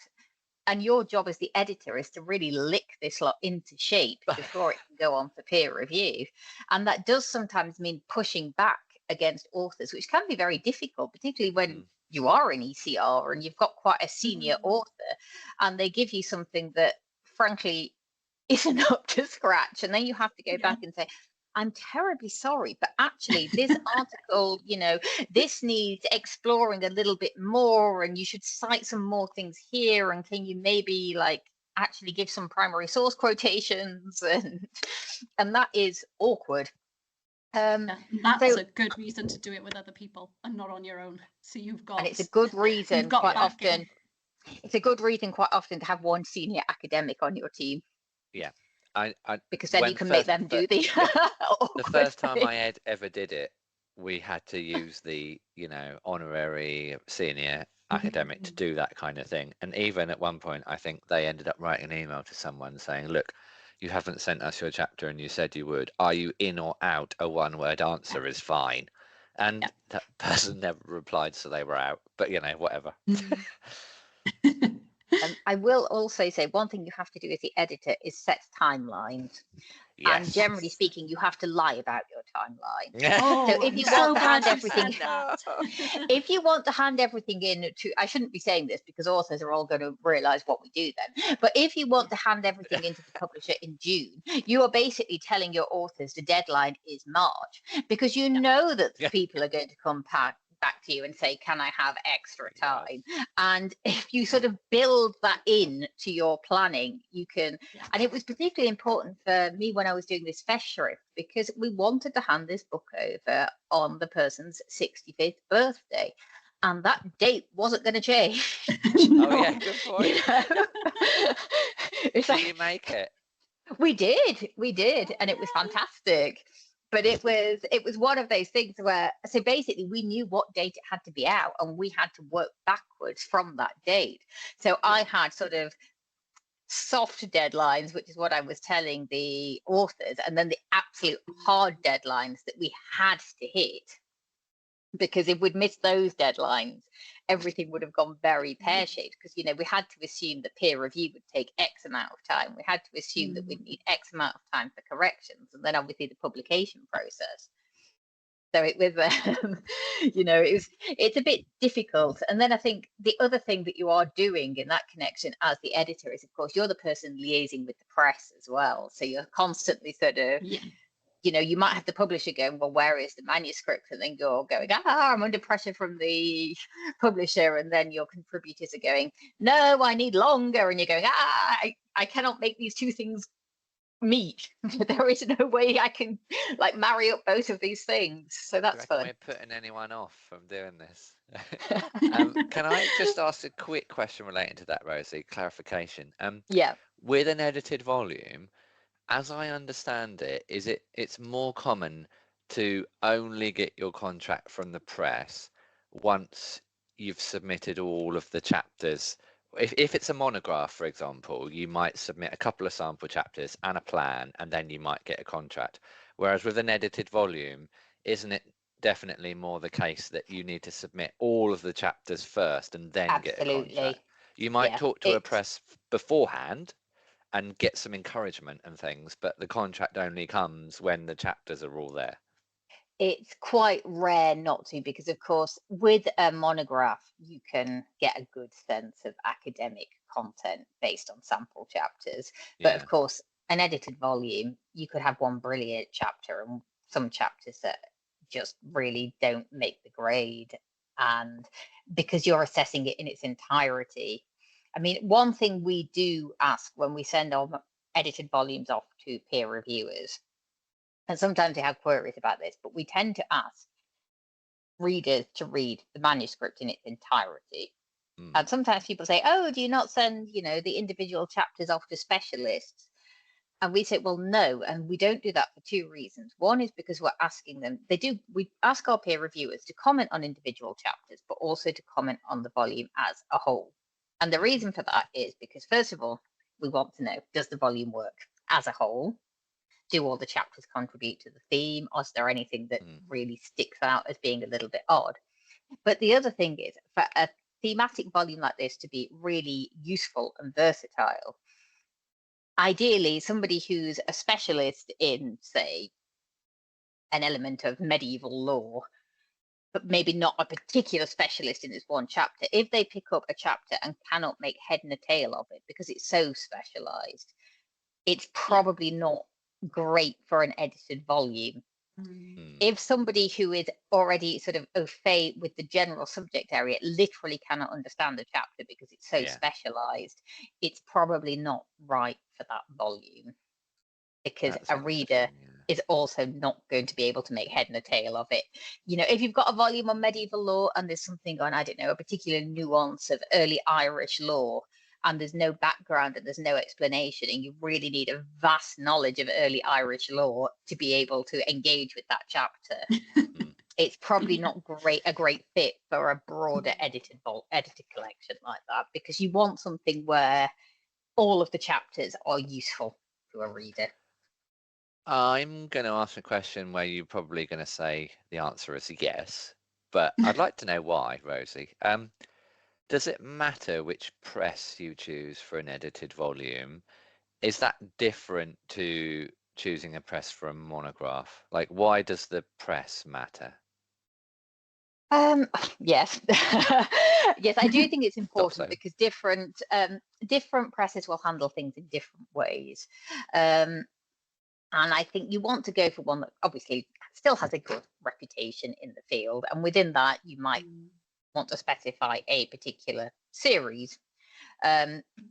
And your job as the editor is to really lick this lot into shape before it can go on for peer review. And that does sometimes mean pushing back against authors, which can be very difficult, particularly when you are an ECR and you've got quite a senior author and they give you something that frankly isn't up to scratch. And then you have to go back and say, I'm terribly sorry, but actually this article, you know, this needs exploring a little bit more, and you should cite some more things here. And can you maybe like actually give some primary source quotations? And that is awkward. That's a good reason to do it with other people and not on your own. So you've got, and it's a good reason quite often. It's a good reason quite often to have one senior academic on your team. Yeah. Because then you can make them do the first time I ever did it, we had to use the, you know, honorary senior academic to do that kind of thing. And even at one point, I think they ended up writing an email to someone saying, look, you haven't sent us your chapter and you said you would. Are you in or out? A one-word answer is fine. And that person never replied, so they were out. But, you know, whatever. I will also say one thing you have to do as the editor is set timelines. Yes. And generally speaking, you have to lie about your timeline. So if you want to hand everything, if you want to hand everything in to, I shouldn't be saying this because authors are all going to realize what we do then. But if you want to hand everything into the publisher in June, you are basically telling your authors the deadline is March, because you know that people are going to come back to you and say, can I have extra time? And if you sort of build that in to your planning, you can. And it was particularly important for me when I was doing this feshrift, because we wanted to hand this book over on the person's 65th birthday. And that date wasn't going to change. Oh yeah, good point. Did you make it? We did, and it was fantastic. But it was one of those things where, so basically we knew what date it had to be out, and we had to work backwards from that date. So I had sort of soft deadlines, which is what I was telling the authors, and then the absolute hard deadlines that we had to hit. Because if we'd missed those deadlines, everything would have gone very pear-shaped, because, you know, we had to assume that peer review would take X amount of time. We had to assume that we'd need X amount of time for corrections, and then obviously the publication process. So it was, you know, it's a bit difficult. And then I think the other thing that you are doing in that connection as the editor is, of course, you're the person liaising with the press as well. So you're constantly sort of, you know, you might have the publisher going, well, where is the manuscript? And then you're going, I'm under pressure from the publisher. And then your contributors are going, no, I need longer. And you're going, I cannot make these two things meet. There is no way I can like marry up both of these things. So that's fun. We're putting anyone off from doing this. Can I just ask a quick question relating to that, Rosie? Clarification. Yeah. With an edited volume, as I understand it, it's more common to only get your contract from the press once you've submitted all of the chapters. If it's a monograph, for example, you might submit a couple of sample chapters and a plan, and then you might get a contract. Whereas with an edited volume, isn't it definitely more the case that you need to submit all of the chapters first and then get a contract? You might talk to a press beforehand and get some encouragement and things, but the contract only comes when the chapters are all there. It's quite rare not to, because of course with a monograph you can get a good sense of academic content based on sample chapters, but of course an edited volume, you could have one brilliant chapter and some chapters that just really don't make the grade, and because you're assessing it in its entirety. I mean, one thing we do ask when we send our edited volumes off to peer reviewers, and sometimes they have queries about this, but we tend to ask readers to read the manuscript in its entirety. And sometimes people say, oh, do you not send, you know, the individual chapters off to specialists? And we say, well, no, and we don't do that for two reasons. One is because we're asking them, we ask our peer reviewers to comment on individual chapters, but also to comment on the volume as a whole. And the reason for that is because, first of all, we want to know, does the volume work as a whole? Do all the chapters contribute to the theme? Or is there anything that really sticks out as being a little bit odd? But the other thing is, for a thematic volume like this to be really useful and versatile, ideally somebody who's a specialist in, say, an element of medieval law, but maybe not a particular specialist in this one chapter, if they pick up a chapter and cannot make head and a tail of it because it's so specialized, it's probably not great for an edited volume. If somebody who is already sort of au fait with the general subject area literally cannot understand the chapter because it's so specialized, it's probably not right for that volume, because a reader is also not going to be able to make head and a tail of it. You know, if you've got a volume on medieval law and there's something on, I don't know, a particular nuance of early Irish law, and there's no background and there's no explanation, and you really need a vast knowledge of early Irish law to be able to engage with that chapter, it's probably not a great fit for a broader edited collection like that, because you want something where all of the chapters are useful to a reader. I'm going to ask a question where you're probably going to say the answer is yes, but I'd like to know why, Rosie. Does it matter which press you choose for an edited volume? Is that different to choosing a press for a monograph? Like, why does the press matter? Yes. Yes, I do think it's important because different presses will handle things in different ways. And I think you want to go for one that obviously still has a good reputation in the field. And within that, you might want to specify a particular series,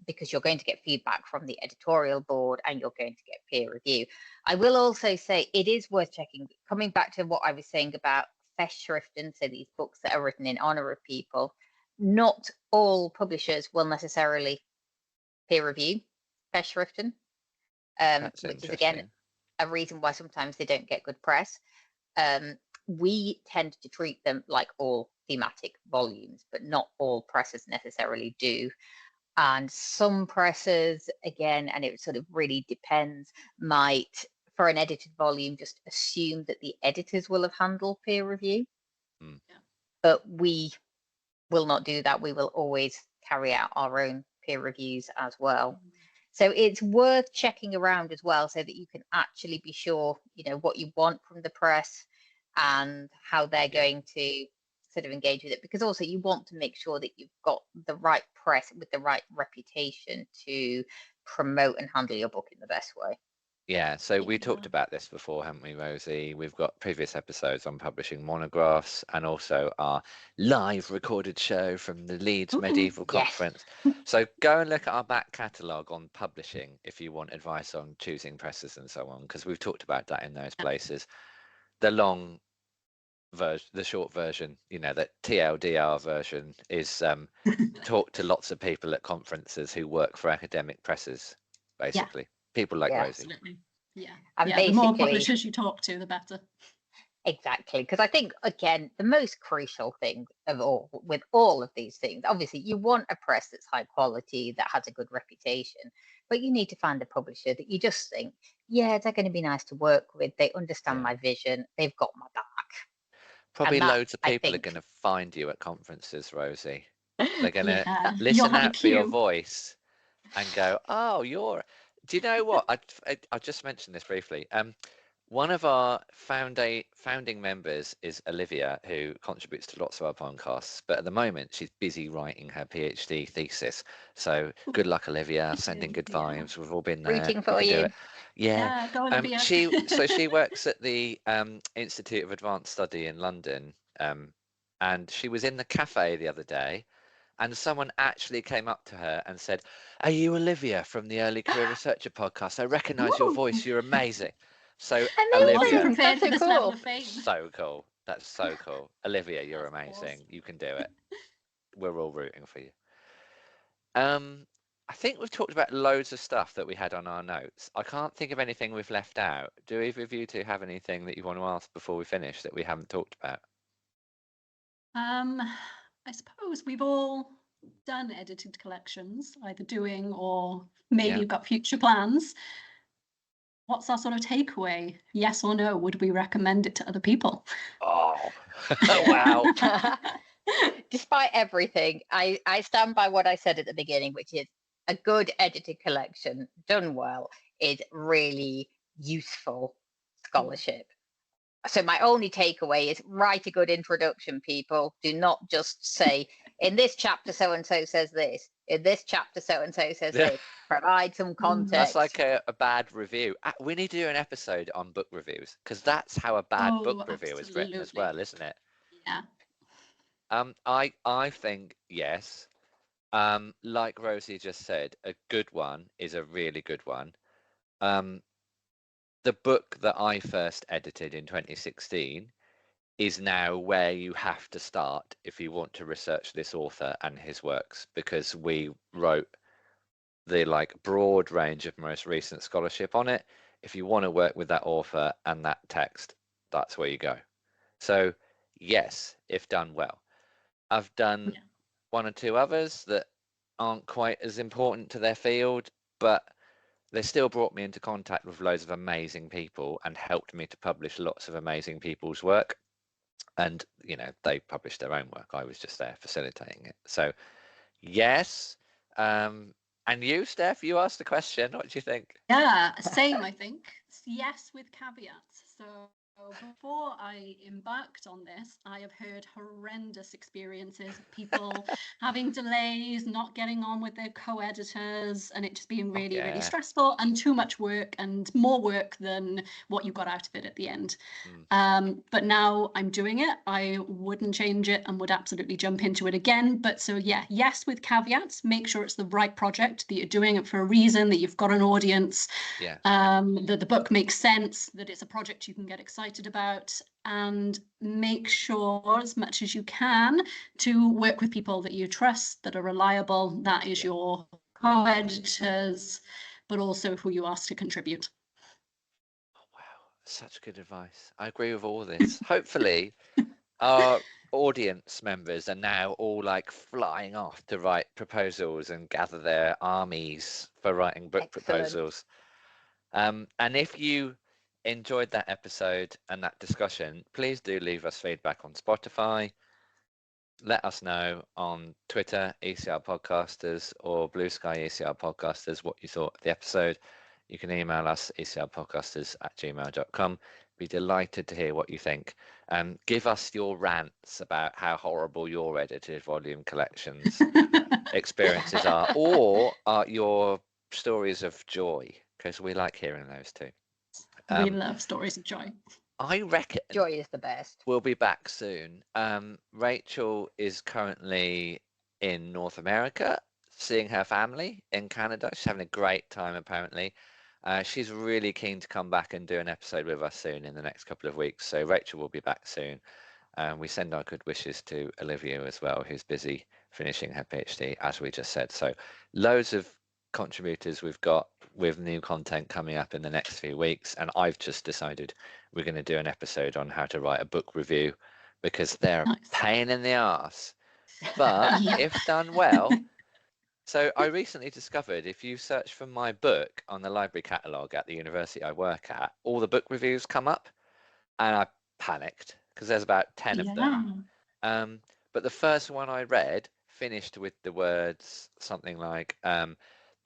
because you're going to get feedback from the editorial board and you're going to get peer review. I will also say it is worth checking, coming back to what I was saying about Festschriften, so these books that are written in honor of people. Not all publishers will necessarily peer review Festschriften, which is again a reason why sometimes they don't get good press. We tend to treat them like all thematic volumes, but not all presses necessarily do. And some presses, again, and it sort of really depends, might, for an edited volume, just assume that the editors will have handled peer review. But we will not do that. We will always carry out our own peer reviews as well. So it's worth checking around as well, so that you can actually be sure, what you want from the press and how they're going to sort of engage with it, because also you want to make sure that you've got the right press with the right reputation to promote and handle your book in the best way. Yeah, so we talked about this before, haven't we, Rosie? We've got previous episodes on publishing monographs and also our live recorded show from the Leeds Medieval Conference. So go and look at our back catalogue on publishing if you want advice on choosing presses and so on, because we've talked about that in those places. The long version, the short version, that TLDR version is talk to lots of people at conferences who work for academic presses, basically. People like Rosie. Absolutely. And the more publishers you talk to, the better. Exactly, because I think, again, the most crucial thing of all, with all of these things, obviously you want a press that's high quality, that has a good reputation, but you need to find a publisher that you just think, they're going to be nice to work with, they understand my vision, they've got my back. Probably loads of people are going to find you at conferences, Rosie. They're going to listen out for your voice and go, oh, do you know what? I just mentioned this briefly. One of our founding members is Olivia, who contributes to lots of our podcasts, but at the moment she's busy writing her PhD thesis. So good luck, Olivia. Sending good vibes. We've all been there. Rooting for you. Yeah. Go Olivia. She works at the Institute of Advanced Study in London, and she was in the cafe the other day, and someone actually came up to her and said, "Are you Olivia from the Early Career Researcher podcast? I recognise your voice. You're amazing." So Olivia, that's so cool. So cool. That's so cool. Olivia, you're amazing. Awesome. You can do it. We're all rooting for you. I think we've talked about loads of stuff that we had on our notes. I can't think of anything we've left out. Do either of you two have anything that you want to ask before we finish that we haven't talked about? I suppose we've all done edited collections, either doing or maybe you've got future plans. What's our sort of takeaway? Yes or no? Would we recommend it to other people? Oh, wow. Despite everything, I stand by what I said at the beginning, which is a good edited collection done well is really useful scholarship. So my only takeaway is write a good introduction, people. Do not just say, in this chapter, so-and-so says this. In this chapter, so-and-so says this. Provide some context. That's like a bad review. We need to do an episode on book reviews, because that's how a bad book review is written as well, isn't it? Yeah. I think, yes. Like Rosie just said, a good one is a really good one. The book that I first edited in 2016 is now where you have to start if you want to research this author and his works, because we wrote the broad range of most recent scholarship on it. If you want to work with that author and that text, that's where you go. So yes, if done well. I've done one or two others that aren't quite as important to their field, but they still brought me into contact with loads of amazing people and helped me to publish lots of amazing people's work. And, they published their own work. I was just there facilitating it. So, yes. And you, Steph, you asked the question. What do you think? Yeah, same, I think. Yes, with caveats. So Before I embarked on this, I have heard horrendous experiences of people having delays, not getting on with their co-editors, and it just being really, really stressful and too much work and more work than what you got out of it at the end. But now I'm doing it. I wouldn't change it and would absolutely jump into it again. But so yeah, yes, with caveats, make sure it's the right project, that you're doing it for a reason, that you've got an audience, that the book makes sense, that it's a project you can get excited about, and make sure as much as you can to work with people that you trust, that are reliable, that is your co-editors, but also who you ask to contribute. Such good advice. I agree with all this. Hopefully our audience members are now all like flying off to write proposals and gather their armies for writing book proposals. And if you enjoyed that episode and that discussion, please do leave us feedback on Spotify. Let us know on Twitter, ECR Podcasters, or Blue Sky ECR Podcasters, what you thought of the episode. You can email us, ecrpodcasters@gmail.com. Be delighted to hear what you think. Give us your rants about how horrible your edited volume collections experiences are, or your stories of joy, because we like hearing those too. We love stories of joy. I reckon joy is the best. We'll be back soon. Rachel is currently in North America, seeing her family in Canada. She's having a great time, apparently. She's really keen to come back and do an episode with us soon in the next couple of weeks. So Rachel will be back soon. We send our good wishes to Olivia as well, who's busy finishing her PhD, as we just said. So loads of contributors we've got with new content coming up in the next few weeks, and I've just decided we're going to do an episode on how to write a book review, because they're a pain in the arse, but if done well. So I recently discovered, if you search for my book on the library catalogue at the university I work at, all the book reviews come up, and I panicked because there's about 10 of them. But the first one I read finished with the words something like,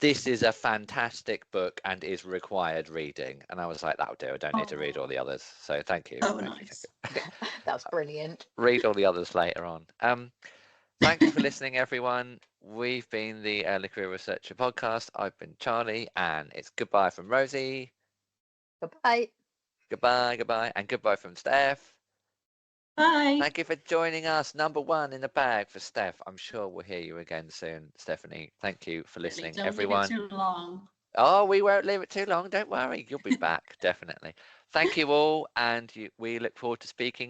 this is a fantastic book and is required reading. And I was like, that'll do. I don't need to read all the others. So thank you. Nice. That's brilliant. Read all the others later on. Thank you for listening, everyone. We've been the Early Career Researcher podcast. I've been Charlie, and it's goodbye from Rosie. Goodbye. Goodbye. And goodbye from Steph. Bye. Thank you for joining us. Number 1 in the bag for Steph. I'm sure we'll hear you again soon, Stephanie. Thank you for listening, everyone. Leave it too long. Oh, we won't leave it too long. Don't worry. You'll be back, definitely. Thank you all, and we look forward to speaking